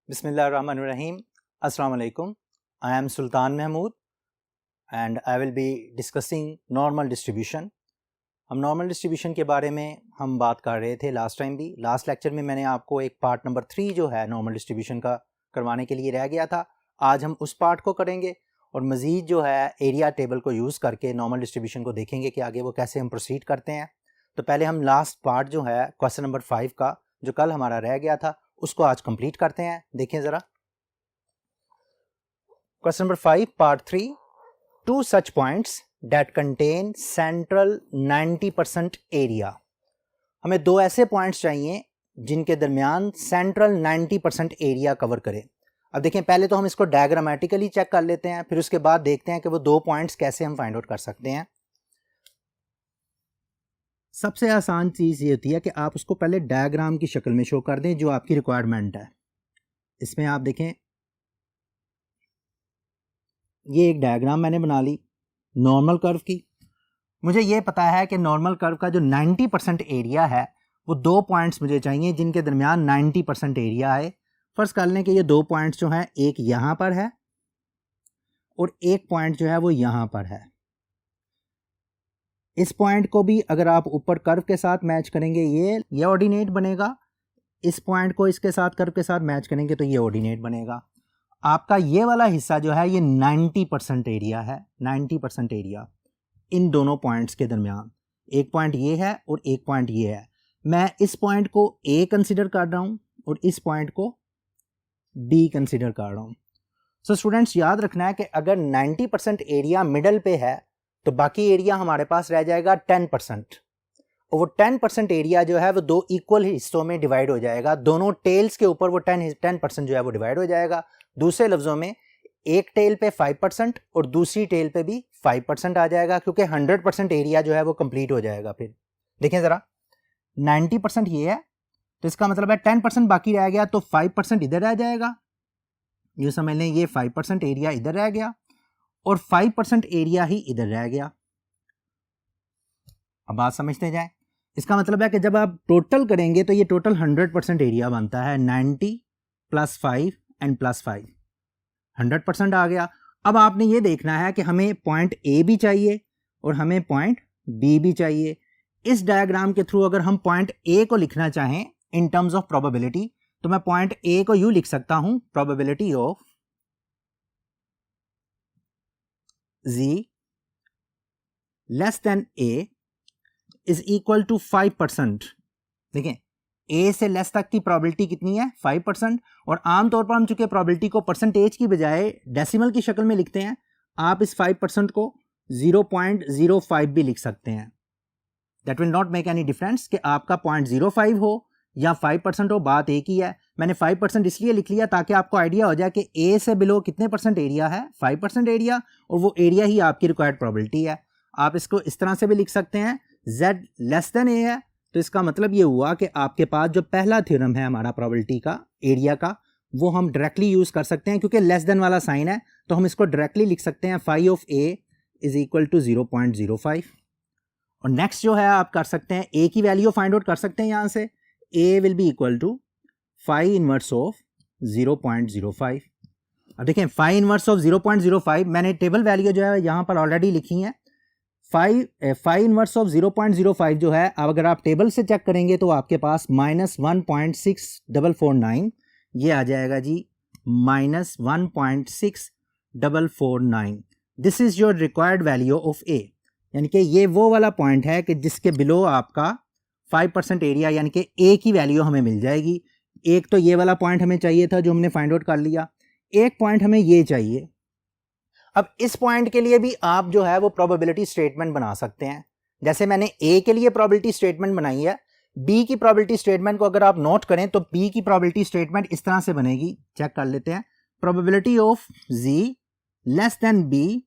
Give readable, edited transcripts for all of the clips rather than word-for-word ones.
Bismillahirrahmanirrahim. Assalamu alaikum. I am Sultan Mahmood and I will be discussing normal distribution. हम normal distribution के बारे में हम बात कर रहे थे लास्ट टाइम भी. लास्ट लेक्चर में मैंने आपको एक पार्ट नंबर 3 जो है नॉर्मल डिस्ट्रीब्यूशन का करवाने के लिए रह गया था. आज हम उस पार्ट को करेंगे और मज़ीद जो है एरिया टेबल को यूज़ करके नॉर्मल डिस्ट्रीब्यूशन को देखेंगे कि आगे वो कैसे हम प्रोसीड करते हैं. तो पहले हम लास्ट पार्ट जो है क्वेश्चन नंबर 5 का जो कल हमारा रह गया था उसको आज कंप्लीट करते हैं. देखें ज़रा question number 5 part 3. To such points that contain central 90% area. हमें दो ऐसे पॉइंट्स चाहिए जिनके दरमियान सेंट्रल 90% एरिया कवर करें. अब देखें पहले तो हम इसको डायग्रामेटिकली चेक कर लेते हैं, फिर उसके बाद देखते हैं कि वो दो पॉइंट्स कैसे हम फाइंड आउट कर सकते हैं. सबसे आसान चीज़ ये होती है कि आप उसको पहले डायग्राम की शक्ल में शो कर दें जो आपकी रिक्वायरमेंट है. इसमें आप देखें ये एक डायग्राम मैंने बना ली नॉर्मल कर्व की. मुझे ये पता है कि नॉर्मल कर्व का जो 90% एरिया है वो दो पॉइंट्स मुझे चाहिए जिनके दरमियान 90% एरिया है. फर्स्ट कर लें कि ये दो पॉइंट्स जो हैं एक यहाँ पर है और एक पॉइंट जो है वो यहाँ पर है. इस पॉइंट को भी अगर आप ऊपर कर्व के साथ मैच करेंगे ये ऑर्डिनेट बनेगा. इस पॉइंट को इसके साथ कर्व के साथ मैच करेंगे तो ये ऑर्डिनेट बनेगा. आपका ये वाला हिस्सा जो है ये 90% एरिया है. 90% एरिया इन दोनों पॉइंट्स के दरमियान. एक पॉइंट ये है और एक पॉइंट ये है. मैं इस पॉइंट को ए कंसिडर कर रहा हूँ और इस पॉइंट को बी कंसिडर कर रहा हूँ. सो स्टूडेंट्स याद रखना है कि अगर 90% एरिया मिडल पे है तो बाकी एरिया हमारे पास रह जाएगा 10%. और वो 10% एरिया जो है वो दो इक्वल हिस्सों में डिवाइड हो जाएगा. दोनों टेल्स के ऊपर वो 10% जो है वो डिवाइड हो जाएगा. दूसरे लफ्ज़ों में एक टेल पे 5% और दूसरी टेल पे भी 5% आ जाएगा क्योंकि 100% एरिया जो है वो कंप्लीट हो जाएगा. फिर देखें ज़रा 90% ये है तो इसका मतलब है 10% बाकी रह गया तो 5% इधर रह जाएगा. यूँ समझ लें ये 5% एरिया इधर रह गया और 5% एरिया ही इधर रह गया. अब बात समझते जाएं. इसका मतलब है कि जब आप टोटल करेंगे तो ये टोटल 100% एरिया बनता है. 90 + 5 एंड +5 100% आ गया. अब आपने ये देखना है कि हमें पॉइंट ए भी चाहिए और हमें पॉइंट बी भी चाहिए. इस डायग्राम के थ्रू अगर हम पॉइंट ए को लिखना चाहें इन टर्म्स ऑफ प्रोबेबिलिटी तो मैं पॉइंट ए को यूं लिख सकता हूं probability of z less than A is equal to 5%. देखें ए से लेस तक की प्रोबेबिलिटी कितनी है 5%. और आमतौर पर हम चूंकि प्रोबेबिलिटी को परसेंटेज की बजाय डेसिमल की शक्ल में लिखते हैं आप इस 5% को 0.05 भी लिख सकते हैं. That will not make any difference कि आपका 0.05 हो या 5% हो, बात एक ही है. मैंने 5% इसलिए लिख लिया ताकि आपको आइडिया हो जाए कि ए से बिलो कितने % एरिया है 5% एरिया और वो एरिया ही आपकी रिक्वायर्ड प्रोबेबिलिटी है. आप इसको इस तरह से भी लिख सकते हैं z लेस देन ए है तो इसका मतलब ये हुआ कि आपके पास जो पहला थ्योरम है हमारा प्रोबेबिलिटी का एरिया का वो हम डायरेक्टली यूज़ कर सकते हैं क्योंकि लेस देन वाला साइन है तो हम इसको डायरेक्टली लिख सकते हैं phi of a is equal to 0.05. और नेक्स्ट जो है आप कर सकते हैं a की वैल्यू फाइंड आउट कर सकते हैं यहाँ से. a will be equal to phi inverse of 0.05. अब देखें phi इनवर्स ऑफ 0.05 मैंने टेबल वैल्यू जो है यहाँ पर ऑलरेडी लिखी है. phi इनवर्स ऑफ 0.05 जो है अब अगर आप टेबल से चेक करेंगे तो आपके पास -1.6449 ये आ जाएगा z -1.6449. This is your required value of a. यानी कि ये वो वाला पॉइंट है कि जिसके बिलो आपका 5% एरिया यानी कि ए की वैल्यू हमें मिल जाएगी. एक तो ये वाला पॉइंट हमें चाहिए था जो हमने फाइंड आउट कर लिया. एक पॉइंट हमें ये चाहिए. अब इस पॉइंट के लिए भी आप जो है वो प्रोबेबिलिटी स्टेटमेंट बना सकते हैं. जैसे मैंने ए के लिए प्रोबेबिलिटी स्टेटमेंट बनाई है. बी की प्रोबेबिलिटी स्टेटमेंट को अगर आप नोट करें तो बी की प्रोबेबिलिटी स्टेटमेंट इस तरह से बनेगी. चेक कर लेते हैं. Probability of z less than b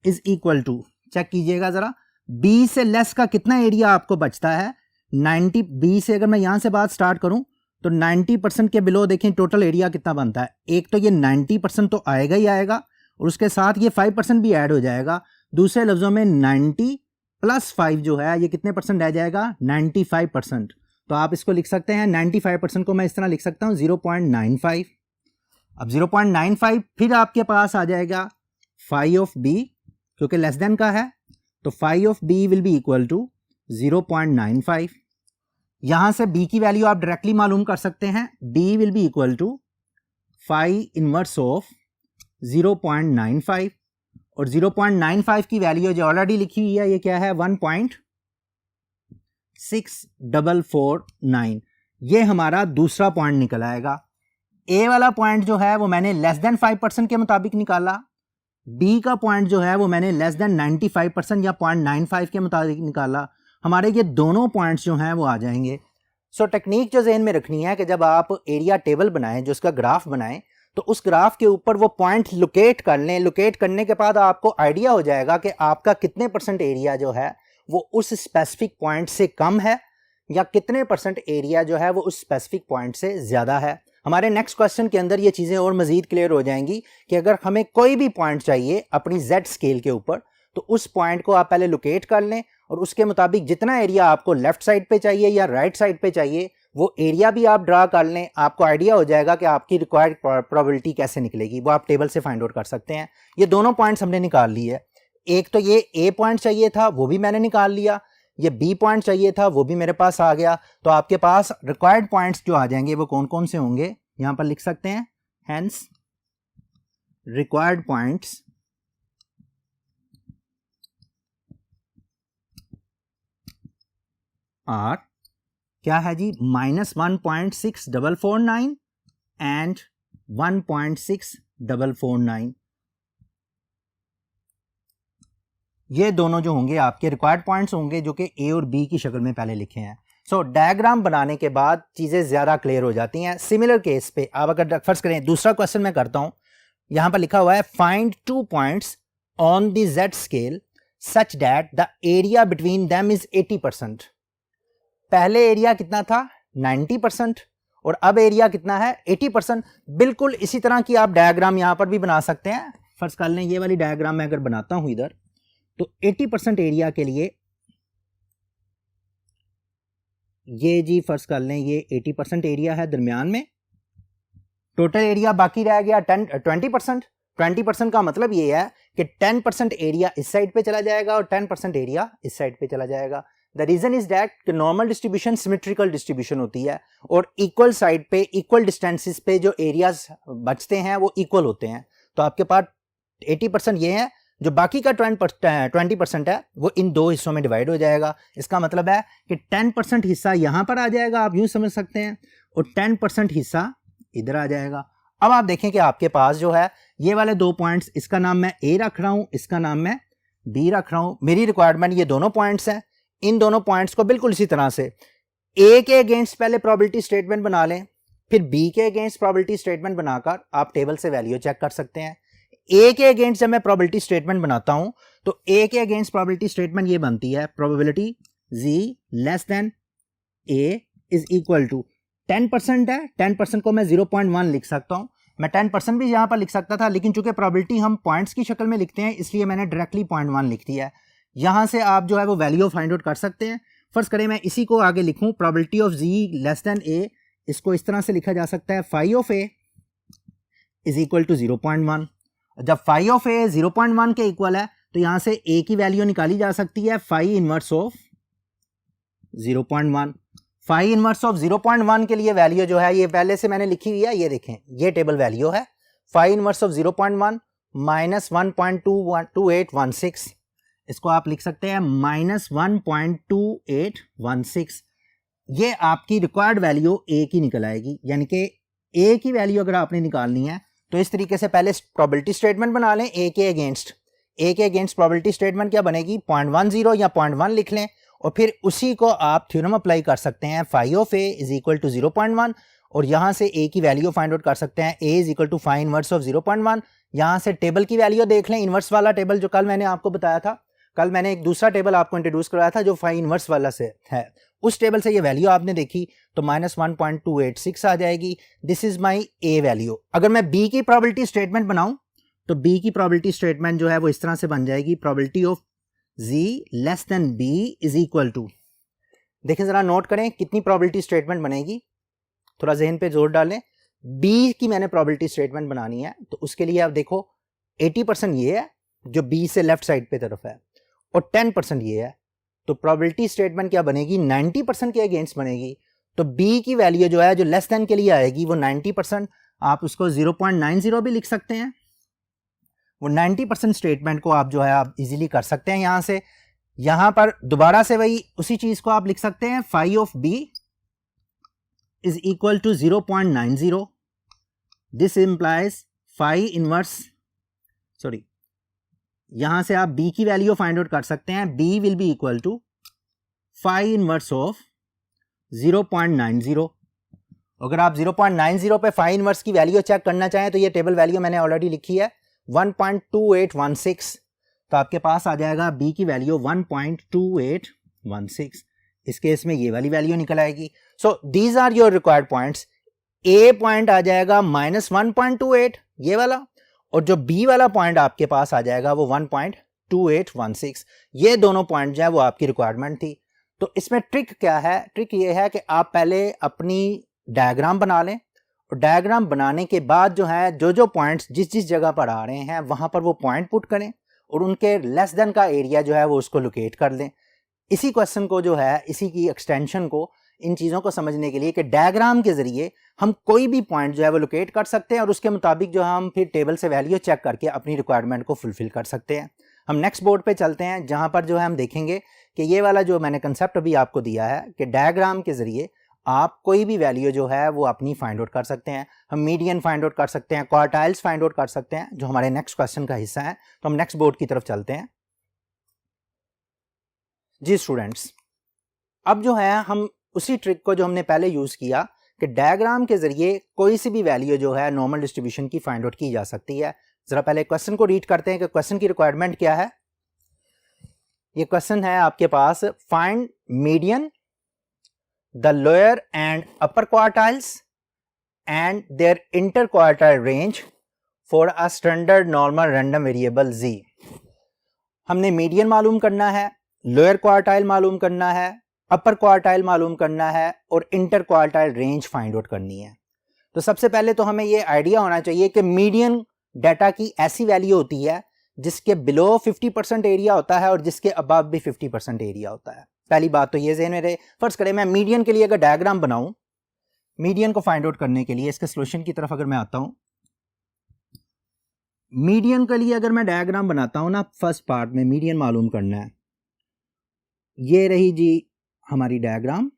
is equal to, check कीजिएगा जरा, b से लेस का कितना एरिया आपको बचता है 90. b से अगर मैं यहां से बात स्टार्ट करूं तो 90% के बिलो देखें टोटल एरिया कितना बनता है. एक तो ये 90% तो आएगा ही आएगा और उसके साथ ये 5% भी ऐड हो जाएगा. दूसरे लफ्जों में 90 + 5 जो है ये कितने % रह जाएगा 95%. तो आप इसको लिख सकते हैं 95% को मैं इस तरह लिख सकता हूं 0.95. अब 0.95 फिर आपके पास आ जाएगा फाई ऑफ बी, क्योंकि लेस देन का है तो phi of B will be equal to 0.95। यहां से बी की वैल्यू आप डायरेक्टली मालूम कर सकते हैं, B will be equal to phi inverse of 0.95 और 0.95 की वैल्यू जो ऑलरेडी लिखी हुई है ये क्या है 1.6449। ये हमारा दूसरा पॉइंट निकल आएगा। ए वाला पॉइंट जो है वो मैंने लेस देन 5% के मुताबिक निकाला, बी का पॉइंट जो है वो मैंने लेस देन 95% या 0.95 के मुताबिक निकाला। हमारे ये दोनों पॉइंट्स जो हैं वो आ जाएंगे। सो टेक्निक जो जहन में रखनी है कि जब आप एरिया टेबल बनाएं, जो उसका ग्राफ बनाएं, तो उस ग्राफ के ऊपर वो पॉइंट लोकेट कर लें। लोकेट करने के बाद आपको आइडिया हो जाएगा कि आपका कितने परसेंट एरिया जो है वो उस स्पेसिफिक पॉइंट से कम है या कितने परसेंट एरिया जो है वो उस स्पेसिफिक पॉइंट से ज़्यादा है। हमारे नेक्स्ट क्वेश्चन के अंदर ये चीज़ें और मज़ीद क्लियर हो जाएंगी कि अगर हमें कोई भी पॉइंट चाहिए अपनी जेड स्केल के ऊपर, तो उस पॉइंट को आप पहले लोकेट कर लें और उसके मुताबिक जितना एरिया आपको लेफ्ट साइड पे चाहिए या राइट साइड पे चाहिए वो एरिया भी आप ड्रा कर लें। आपको आइडिया हो जाएगा कि आपकी रिक्वायर्ड प्रोबेबिलिटी कैसे निकलेगी, वो आप टेबल से फाइंड आउट कर सकते हैं। ये दोनों पॉइंट्स हमने निकाल लिए। एक तो ये ए पॉइंट चाहिए था, वो भी मैंने निकाल लिया। ये बी पॉइंट चाहिए था, वो भी मेरे पास आ गया। तो आपके पास रिक्वायर्ड पॉइंट्स जो आ जाएंगे वो कौन कौन से होंगे, यहां पर लिख सकते हैं। हेंस रिक्वायर्ड पॉइंट्स आर क्या है जी, -1.6449 एंड 1.6449। ये दोनों जो होंगे आपके रिक्वायर्ड पॉइंट्स होंगे, जो कि ए और बी की शक्ल में पहले लिखे हैं। सो डायग्राम बनाने के बाद चीज़ें ज़्यादा क्लियर हो जाती हैं। सिमिलर केस पे आप अगर फर्ज करें, दूसरा क्वेश्चन मैं करता हूं, यहां पर लिखा हुआ है find 2 points on the Z scale such that the area between them is 80%। पहले एरिया कितना था 90% और अब एरिया कितना है 80%। बिल्कुल इसी तरह की आप डायग्राम यहां पर भी बना सकते हैं। फर्ज कर लें ये वाली डायग्राम मैं अगर बनाता हूं इधर, तो 80% एरिया के लिए ये जी फर्ज कर लें ये 80% एरिया है दरमियान में, टोटल एरिया बाकी रह गया 20%। 20% का मतलब ये है कि 10% एरिया इस साइड पे चला जाएगा और 10% एरिया इस साइड पे चला जाएगा। द रीजन इज दैट कि नॉर्मल डिस्ट्रीब्यूशन सिमेट्रिकल डिस्ट्रीब्यूशन होती है और इक्वल साइड पे इक्वल डिस्टेंसेस पे जो एरियाज बचते हैं वो इक्वल होते हैं। तो आपके पास 80% ये है, जो बाकी का 20% है वो इन दो हिस्सों में डिवाइड हो जाएगा। इसका मतलब है कि 10% हिस्सा यहां पर आ जाएगा, आप यूं समझ सकते हैं, और 10% हिस्सा इधर आ जाएगा। अब आप देखें कि आपके पास जो है ये वाले 2 पॉइंट्स, इसका नाम मैं ए रख रहा हूं, इसका नाम मैं बी रख रहा हूं। मेरी रिक्वायरमेंट ये दोनों पॉइंट्स हैं। इन दोनों पॉइंट्स को बिल्कुल इसी तरह से ए के अगेंस्ट पहले प्रोबेबिलिटी स्टेटमेंट बना लें, फिर बी के अगेंस्ट प्रोबेबिलिटी स्टेटमेंट बनाकर आप टेबल से वैल्यू चेक कर सकते हैं। ए के अगेंस्ट जब मैं प्रोबेबिलिटी स्टेटमेंट बनाता हूं तो ए के अगेंस्ट प्रोबेबिलिटी स्टेटमेंट ये बनती है, probability Z less than A is equal to 10% है। 10% को मैं 0.1 लिख सकता हूं। मैं 10% भी यहां पर लिख सकता था, लेकिन चूंकि प्रोबेबिलिटी हम पॉइंट्स की शक्ल में लिखते हैं इसलिए मैंने डायरेक्टली 0.1 लिख दिया है। यहां से आप जो है वो वैल्यू फाइंड आउट कर सकते हैं। फर्ज करें मैं इसी को आगे लिखूं, probability of ji less than a, इसको इस तरह से लिखा जा सकता है, phi of A is equal to 0.1। जब फाई ऑफ ए 0.1 के इक्वल है तो यहां से ए की वैल्यू निकाली जा सकती है phi inverse of 0.1। Phi inverse of 0.1 के लिए वैल्यू जो है ये पहले से मैंने लिखी हुई है, ये देखें ये टेबल वैल्यू है। फाई इनवर्स ऑफ 0.1 माइनस 1.2816, इसको आप लिख सकते हैं -1.2816। ये आपकी रिक्वायर्ड वैल्यू ए की निकल आएगी। यानी कि ए की वैल्यू अगर आपने निकालनी है तो इस तरीके से पहले प्रोबेबिलिटी स्टेटमेंट बना लें ए के अगेंस्ट। ए के अगेंस्ट प्रोबेबिलिटी स्टेटमेंट क्या बनेगी, 0.10 या 0.1 लिख लें और फिर उसी को आप थ्योरम अप्लाई कर सकते हैं, phi of A is equal to 0.1 और यहां से ए की वैल्यू फाइंड आउट कर सकते हैं, a is equal to phi inverse of 0.1। यहां से टेबल की वैल्यू देख लें, इनवर्स वाला टेबल जो कल मैंने आपको बताया था, कल मैंने एक दूसरा टेबल आपको इंट्रोड्यूस कराया था जो फाई इनवर्स वाला से है, उस टेबल से ये वैल्यू आपने देखी तो -1.286 आ जाएगी। This is my A value. अगर मैं बी की प्रोबेबिलिटी स्टेटमेंट बनाऊं तो बी की प्रोबेबिलिटी स्टेटमेंट जो है वो इस तरह से बन जाएगी, probability of ji less than B is equal to, देखें जरा नोट करें कितनी प्रोबेबिलिटी स्टेटमेंट बनेगी, थोड़ा जहन पे जोर डालें। बी की मैंने प्रोबेबिलिटी स्टेटमेंट बनानी है, तो उसके लिए आप देखो 80% ये है जो बी से लेफ्ट साइड पे तरफ है और 10% ये है, तो प्रोबेबिलिटी स्टेटमेंट क्या बनेगी, 90% के अगेंस्ट बनेगी। तो बी की वैल्यू जो है जो लेस देन के लिए आएगी वो 90%, आप उसको 0.90 भी लिख सकते हैं। वो 90% स्टेटमेंट को आप जो है आप इजीली कर सकते हैं। यहां से यहां पर दोबारा से वही उसी चीज को आप लिख सकते हैं, phi of B is equal to 0.90, this implies phi inverse, sorry यहां से आप b की वैल्यू फाइंड आउट कर सकते हैं, b will be equal to phi inverse of 0.90। अगर आप 0.90 पे फाई इनवर्स की वैल्यू चेक करना चाहें तो ये टेबल वैल्यू मैंने ऑलरेडी लिखी है 1.2816, तो आपके पास आ जाएगा b की वैल्यू 1.2816। इस केस में ये वाली वैल्यू निकल आएगी। So these are your required points. a point आ जाएगा -1.28 ये वाला, और जो b वाला पॉइंट आपके पास आ जाएगा वो 1.2816। ये दोनों पॉइंट जो है वो आपकी रिक्वायरमेंट थी। तो इसमें ट्रिक क्या है, ट्रिक ये है कि आप पहले अपनी डायग्राम बना लें, और डायग्राम बनाने के बाद जो है जो पॉइंट्स जिस जिस जगह पर आ रहे हैं वहां पर वो पॉइंट पुट करें और उनके लेस देन का एरिया जो है वो उसको लोकेट कर लें। इसी क्वेश्चन को जो है, इसी की एक्सटेंशन को, इन चीज़ों को समझने के लिए कि डायग्राम के जरिए हम कोई भी पॉइंट जो है वो लोकेट कर सकते हैं और उसके मुताबिक जो हम फिर टेबल से वैल्यू चेक करके अपनी रिक्वायरमेंट को फुलफिल कर सकते हैं। हम नेक्स्ट बोर्ड पे चलते हैं, जहां पर जो है हम देखेंगे कि ये वाला जो मैंने कंसेप्ट अभी आपको दिया है कि डायग्राम के जरिए आप कोई भी वैल्यू जो है वो अपनी फाइंड आउट कर सकते हैं। हम मीडियन फाइंड आउट कर सकते हैं, क्वार्टाइल्स फाइंड आउट कर सकते हैं, जो हमारे नेक्स्ट क्वेश्चन का हिस्सा है। तो हम नेक्स्ट बोर्ड की तरफ चलते हैं। जी स्टूडेंट्स, अब जो है हम उसी ट्रिक को जो हमने पहले यूज किया कि डायग्राम के जरिए कोई सी भी वैल्यू जो है नॉर्मल डिस्ट्रीब्यूशन की फाइंड आउट की जा सकती है। जरा पहले क्वेश्चन को रीड करते हैं कि क्वेश्चन की रिक्वायरमेंट क्या है। ये क्वेश्चन है आपके पास, find median the lower and upper quartiles and there inter quartile range for a standard normal random variable z। हमने मीडियन मालूम करना है, लोअर क्वार्टाइल मालूम करना है, अपर क्वार्टाइल मालूम करना है और inter quartile range find out करनी है। तो सबसे पहले तो हमें ये आइडिया होना चाहिए कि मीडियन डाटा की ऐसी वैल्यू होती है जिसके बिलो 50% एरिया होता है और जिसके अबव भी 50% एरिया होता है। पहली बात तो ये ज़हन में रहे। फर्ज करें मैं मीडियन के लिए अगर डायग्राम बनाऊं, मीडियन को फाइंड आउट करने के लिए इसके सोल्यूशन की तरफ अगर मैं आता हूं, मीडियन के लिए अगर मैं डायग्राम बनाता हूं ना, फर्स्ट पार्ट में मीडियन मालूम करना है, ये रही जी हमारी डायग्राम।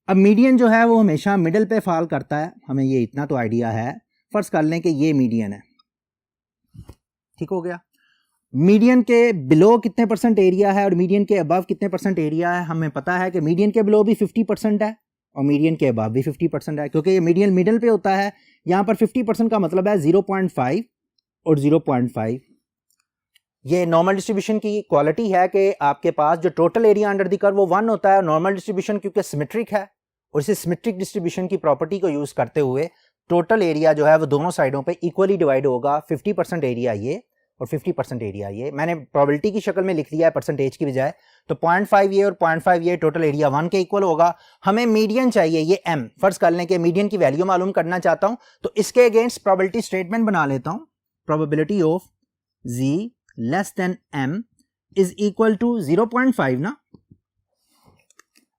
अब मीडियन जो है वो हमेशा मिडिल पे फॉल करता है, हमें ये इतना तो आइडिया है। फर्ज कर लें कि ये मीडियन है, ठीक हो गया। मीडियन के बिलो कितने परसेंट एरिया है और मीडियन के अबव कितने परसेंट एरिया है, हमें पता है कि मीडियन के बिलो भी 50% है और मीडियन के अबव भी 50% है, क्योंकि ये मीडियन मिडिल पे होता है। यहाँ पर 50% का मतलब है 0.5 और 0.5। ये नॉर्मल डिस्ट्रीब्यूशन की क्वालिटी है कि आपके पास जो total area under the curve वो 1 होता है। नॉर्मल डिस्ट्रीब्यूशन क्योंकि सिमेट्रिक है और इसी सिमेट्रिक डिस्ट्रीब्यूशन की प्रॉपर्टी को यूज करते हुए टोटल एरिया जो है वो दोनों साइडों पे इक्वली डिवाइड होगा। 50% एरिया ये और 50% एरिया ये। मैंने प्रोबेबिलिटी की शक्ल में लिख दिया है परसेंटेज की बजाय। तो 0.5 ये और 0.5 ये, टोटल एरिया 1 के इक्वल होगा। हमें मीडियन चाहिए, ये m फर्ज कर लें कि मीडियन की वैल्यू मालूम करना चाहता हूं, तो इसके अगेंस्ट प्रोबेबिलिटी स्टेटमेंट बना लेता हूं। Probability of z less than m is equal to 0.5 ना।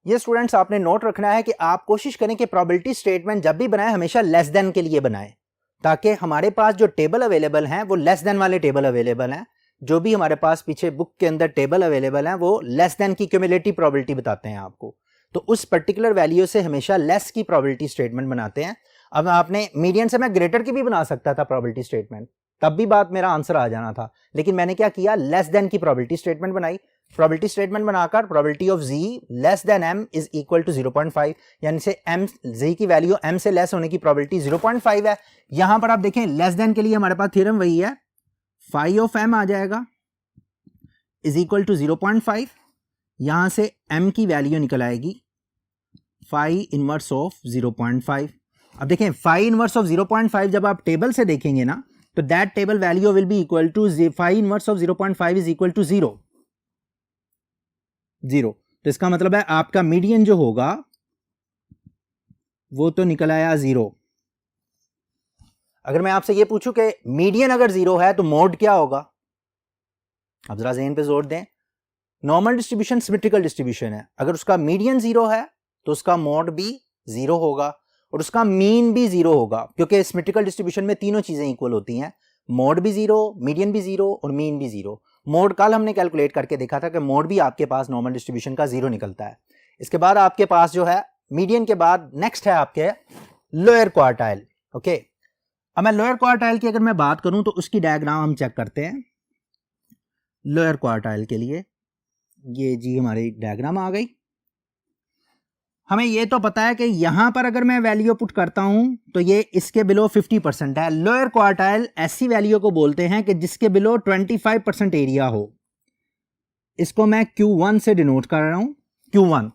ये स्टूडेंट्स आपने नोट रखना है कि आप कोशिश करें कि प्रोबेबिलिटी स्टेटमेंट जब भी बनाए हमेशा लेस देन के लिए बनाएं, ताकि हमारे पास जो टेबल अवेलेबल हैं वो लेस देन वाले टेबल अवेलेबल हैं। जो भी हमारे पास पीछे बुक के अंदर टेबल अवेलेबल हैं वो लेस देन की क्यूमुलेटिव प्रोबेबिलिटी बताते हैं आपको। तो उस पर्टिकुलर वैल्यू से हमेशा लेस की प्रोबेबिलिटी स्टेटमेंट बनाते हैं। अब आपने मीडियन से मैं ग्रेटर की भी बना सकता था प्रोबेबिलिटी स्टेटमेंट, तब भी बात मेरा आंसर आ जाना था, लेकिन मैंने क्या किया, लेस देन की प्रोबेबिलिटी स्टेटमेंट बनाई। प्रोबेबिलिटी स्टेटमेंट बनाकर probability of z less than m is equal to 0.5, यानी से m z की वैल्यू m से लेस होने की प्रोबेबिलिटी 0.5 है। यहां पर आप देखें लेस देन के लिए हमारे पास थ्योरम वही है, फाई ऑफ m आ जाएगा इज इक्वल टू 0.5। यहां से m की वैल्यू निकल आएगी फाई इनवर्स ऑफ 0.5। अब देखें फाई इनवर्स ऑफ 0.5 जब आप टेबल से देखेंगे ना, तो that table value will be equal to phi inverse of 0.5 is equal to 0। तो इसका मतलब है आपका मीडियन जो होगा वो तो निकल आया 0, अगर मैं आपसे ये पूछूं कि मीडियन अगर 0 है तो मोड क्या होगा, अब जरा ज़हन पे जोर दें। नॉर्मल डिस्ट्रीब्यूशन सिमेट्रिकल डिस्ट्रीब्यूशन है, अगर उसका मीडियन 0 है तो उसका मोड भी 0 होगा और उसका मीन भी 0 होगा, क्योंकि सिमेट्रिकल डिस्ट्रीब्यूशन में तीनों चीजें इक्वल होती हैं, मोड भी 0, मीडियन भी 0 और मीन भी 0। मोड कल हमने कैलकुलेट करके देखा था कि मोड भी आपके पास नॉर्मल डिस्ट्रीब्यूशन का 0 निकलता है। इसके बाद आपके पास जो है मीडियन के बाद नेक्स्ट है आपके लोअर क्वार्टाइल। ओके, अब मैं लोअर क्वार्टाइल की अगर मैं बात करूं तो उसकी डायग्राम हम चेक करते हैं। लोअर क्वार्टाइल के लिए ये जी हमारी डायग्राम आ गई। हमें ये तो पता है कि यहां पर अगर मैं वैल्यू पुट करता हूं तो ये इसके बिलो 50% है। लोअर क्वार्टाइल ऐसी वैल्यू को बोलते हैं कि जिसके बिलो 25% एरिया हो। इसको मैं Q1 से डिनोट कर रहा हूं, Q1,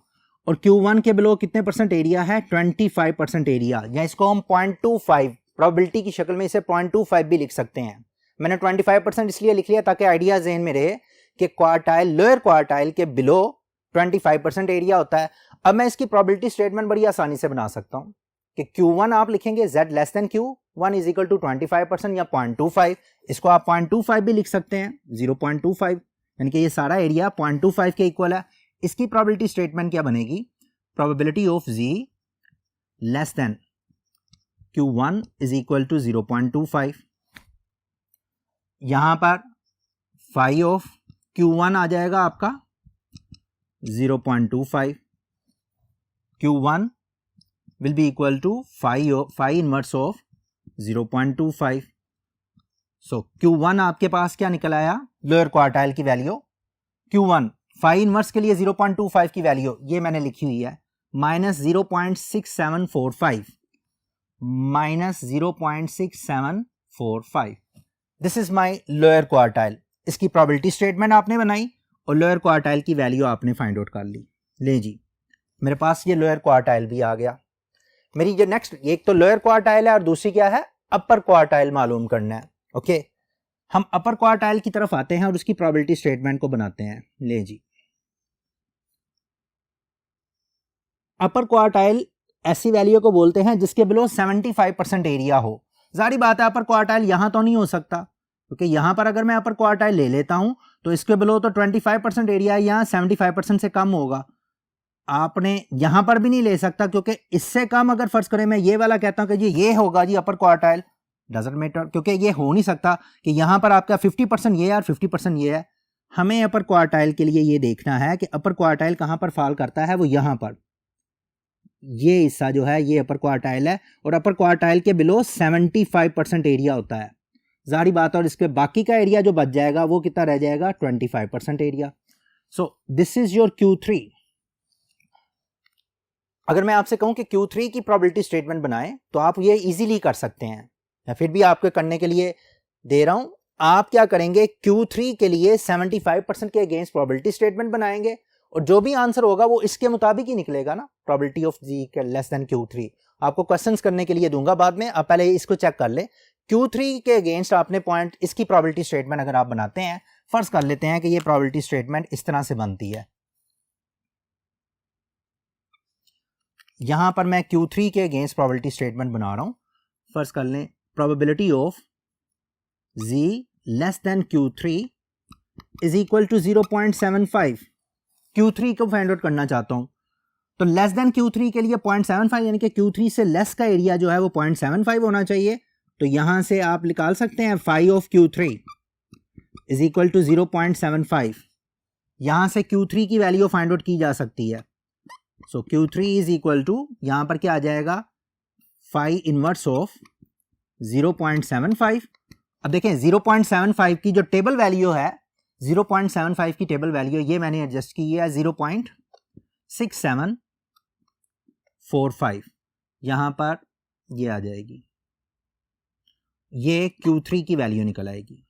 और Q1 के बिलो कितने परसेंट एरिया है, 25% एरिया, या इसको हम 0.25 प्रोबेबिलिटी की शक्ल में इसे 0.25 भी लिख सकते हैं। मैंने 25% इसलिए लिख लिया ताकि आइडिया जहन में रहे कि क्वार्टाइल, लोअर क्वार्टाइल के बिलो 25% एरिया होता है। अब मैं इसकी प्रोबेबिलिटी स्टेटमेंट बड़ी आसानी से बना सकता हूं कि Q1 आप लिखेंगे Z less than Q1 is equal to 25% या 0.25, इसको आप 0.25 भी लिख सकते हैं, 0.25, यानी कि ये सारा एरिया 0.25 के इक्वल है। इसकी प्रोबेबिलिटी स्टेटमेंट क्या बनेगी, probability of Z less than Q1 is equal to 0.25। यहां पर फाई ऑफ Q1 आ जाएगा आपका 0.25, Q1 will be equal to phi inverse of 0.25. So Q1 आपके पास क्या निकल आया, लोअर क्वार्टाइल की वैल्यू Q1 फाई इनवर्स के लिए 0.25 की वैल्यू ये मैंने लिखी हुई है -0.6745, -0.6745। This is my lower quartile. इसकी प्रोबेबिलिटी स्टेटमेंट आपने बनाई और लोअर क्वार्टाइल की वैल्यू आपने फाइंड आउट कर ली। ले जी, मेरे पास ये लोअर क्वार्टाइल भी आ गया। मेरी जो नेक्स्ट, एक तो लोअर क्वार्टाइल है और दूसरी क्या है, अपर क्वार्टाइल मालूम करना है। ओके, हम अपर क्वार्टाइल की तरफ आते हैं और उसकी प्रोबेबिलिटी स्टेटमेंट को बनाते हैं। ले जी, अपर क्वार्टाइल ऐसी वैल्यू को बोलते हैं जिसके बिलो 75% एरिया हो। जारी बात है अपर क्वार्टाइल यहां तो नहीं हो सकता, क्योंकि यहां पर अगर मैं अपर क्वार्टाइल ले लेता हूं तो इसके बिलो तो 25% एरिया यहां 75% से कम होगा। आपने यहां पर भी नहीं ले सकता, क्योंकि इससे कम अगर फर्ज करें मैं ये वाला कहता हूं कि जी ये होगा जी अपर क्वार्टाइल, डजंट मैटर, क्योंकि ये हो नहीं सकता कि यहां पर आपका 50% ये है और 50% ये है। हमें अपर क्वार्टाइल के लिए ये देखना है कि अपर क्वार्टाइल कहां पर फॉल करता है, वो यहां पर, ये हिस्सा जो है ये अपर क्वार्टाइल है और अपर क्वार्टाइल के बिलो 75% एरिया होता है। जारी बात, और इसके बाकी का एरिया जो बच जाएगा वो कितना रह जाएगा, 25% area. So this is your Q3। अगर मैं आपसे कहूं कि Q3 की प्रोबेबिलिटी स्टेटमेंट बनाएं तो आप ये इजीली कर सकते हैं, या फिर भी आपको करने के लिए दे रहा हूं। आप क्या करेंगे, Q3 के लिए 75% के अगेंस्ट प्रोबेबिलिटी स्टेटमेंट बनाएंगे और जो भी आंसर होगा वो इसके मुताबिक ही निकलेगा ना, probability of ji less than Q3। आपको क्वेश्चंस करने के लिए दूंगा बाद में, आप पहले इसको चेक कर ले। Q3 के अगेंस्ट आपने पॉइंट, इसकी प्रोबेबिलिटी स्टेटमेंट अगर आप बनाते हैं, फर्ज कर लेते हैं कि ये प्रोबेबिलिटी स्टेटमेंट इस तरह से बनती है। यहां पर मैं Q3 के अगेंस्ट प्रोबेबिलिटी स्टेटमेंट बना रहा हूं। फर्ज कर लें probability of Z less than Q3 is equal to 0.75। Q3 को फाइंड आउट करना चाहता हूं तो लेस देन Q3 के लिए 0.75, यानी कि Q3 से लेस का एरिया जो है वो 0.75 होना चाहिए। तो यहां से आप निकाल सकते हैं phi of Q3 is equal to 0.75। यहां से Q3 की वैल्यू फाइंड आउट की जा सकती है। सो Q3 इज इक्वल टू, यहां पर क्या आ जाएगा, फाई इनवर्स ऑफ 0.75। अब देखें 0.75 की जो टेबल वैल्यू है, 0.75 की टेबल वैल्यू ये मैंने एडजस्ट की है 0.6745, यहां पर ये आ जाएगी, ये Q3 की वैल्यू निकल आएगी।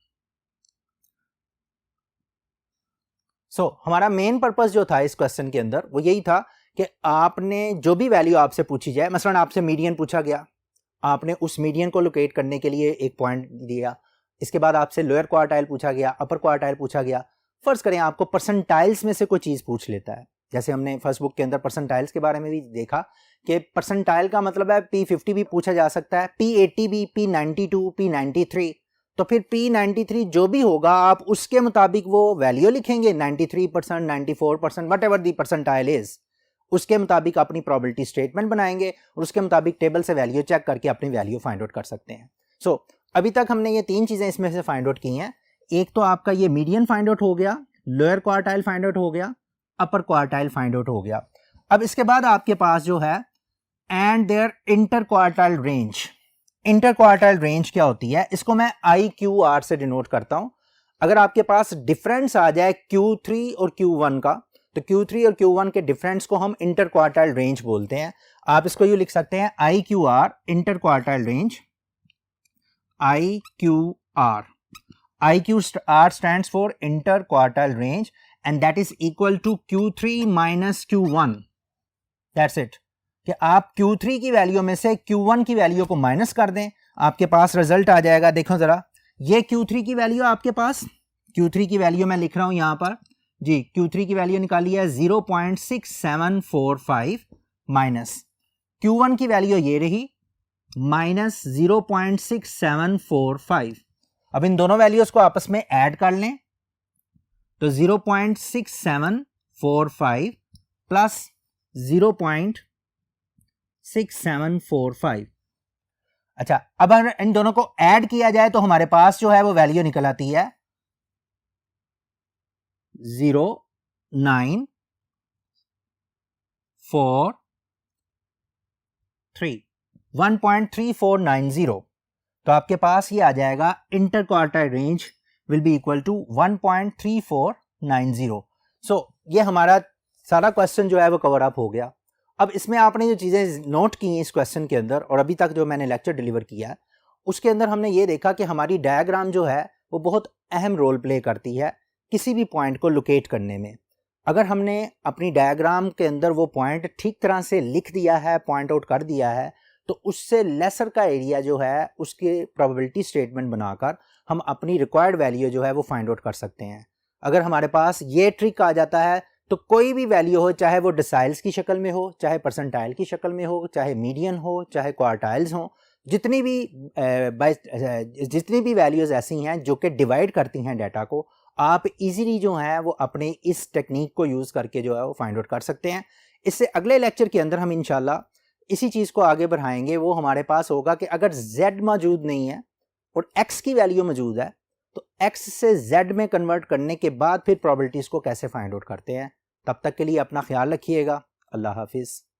हमारा मेन पर्पस जो था इस क्वेश्चन के अंदर वो यही था कि आपने जो भी वैल्यू आपसे पूछी जाए, मसलन आपसे मीडियन पूछा गया, आपने उस मीडियन को लोकेट करने के लिए एक पॉइंट दिया। इसके बाद आपसे लोअर क्वार्टाइल पूछा गया, अपर क्वार्टाइल पूछा गया। फर्ज करें आपको परसेंटाइल्स में से कोई चीज पूछ लेता है, जैसे हमने फर्स्ट बुक के अंदर परसेंटाइल्स के बारे में भी देखा कि परसेंटाइल का मतलब है P50 भी पूछा जा सकता है, P80 भी, P92, P93। तो फिर P93 जो भी होगा आप उसके मुताबिक वो वैल्यू लिखेंगे, 93%, 94%, what ever the percentile is, उसके मुताबिक अपनी प्रोबेबिलिटी स्टेटमेंट बनाएंगे और उसके मुताबिक टेबल से वैल्यू चेक करके अपनी वैल्यू फाइंड आउट कर सकते हैं। सो अभी तक हमने ये 3 चीज़ें इसमें से फाइंड आउट की हैं। एक तो आपका ये मीडियन फाइंड आउट हो गया, लोअर क्वार्टाइल फाइंड आउट हो गया, अपर क्वार्टाइल फाइंड आउट हो गया। अब इसके बाद आपके पास जो है and there inter quartile range. Inter quartile range क्या होती है, इसको मैं IQR से डिनोट करता हूं। अगर आपके पास डिफरेंस आ जाए Q3 और Q1 का, तो Q3 और Q1 के डिफरेंस को हम इंटर क्वार्टाइल रेंज बोलते हैं। आप इसको यूं लिख सकते हैं IQR, inter quartile range, IQR। IQR stands for interquartile range and that is equal to Q3 minus Q1. That's it. कि आप Q3 की वैल्यू में से Q1 की वैल्यू को माइनस कर दें, आपके पास रिजल्ट आ जाएगा। देखो जरा, ये Q3 की वैल्यू आपके पास, Q3 की वैल्यू मैं लिख रहा हूं यहां पर जी, Q3 की वैल्यू निकाली है 0.6745 माइनस Q1 की वैल्यू ये रही माइनस 0.6745। अब इन दोनों वैल्यूज को आपस में ऐड कर लें तो 0.6745 प्लस 0.6745। अच्छा, अब अगर इन दोनों को ऐड किया जाए तो हमारे पास जो है वो वैल्यू निकल आती है 1.3490। तो आपके पास ये आ जाएगा inter quartile range will be equal to 1.3490। So ये हमारा सारा क्वेश्चन जो है वो कवर अप हो गया। अब इसमें आपने जो चीज़ें नोट की इस क्वेश्चन के अंदर और अभी तक जो मैंने लेक्चर डिलीवर किया उसके अंदर हमने ये देखा कि हमारी डायग्राम जो है वो बहुत अहम रोल प्ले करती है किसी भी पॉइंट को लोकेट करने में। अगर हमने अपनी डायग्राम के अंदर वो पॉइंट ठीक तरह से लिख दिया है, पॉइंट आउट कर दिया है, तो उससे लेसर का एरिया जो है उसके प्रोबेबिलिटी स्टेटमेंट बनाकर हम अपनी रिक्वायर्ड वैल्यू जो है वो फाइंड आउट कर सकते हैं। अगर हमारे पास ये ट्रिक आ जाता है तो कोई भी वैल्यू हो, चाहे वो डिसाइल्स की शक्ल में हो, चाहे परसेंटाइल की शक्ल में हो, चाहे मीडियन हो, चाहे क्वार्टाइल्स हो, जितनी भी वैल्यूज़ ऐसी हैं जो कि डिवाइड करती हैं डाटा को, आप इजीली जो है वो अपने इस टेक्निक को यूज़ करके जो है वो फाइंड आउट कर सकते हैं। इससे अगले लेक्चर के अंदर हम इंशाल्लाह इसी चीज़ को आगे बढ़ाएंगे। वो हमारे पास होगा कि अगर z मौजूद नहीं है और x की वैल्यू मौजूद है तो x से z में कन्वर्ट करने के बाद फिर प्रोबेबिलिटीज़ को कैसे फाइंड आउट करते हैं। तब तक के लिए अपना ख्याल रखिएगा। अल्लाह हाफिज़।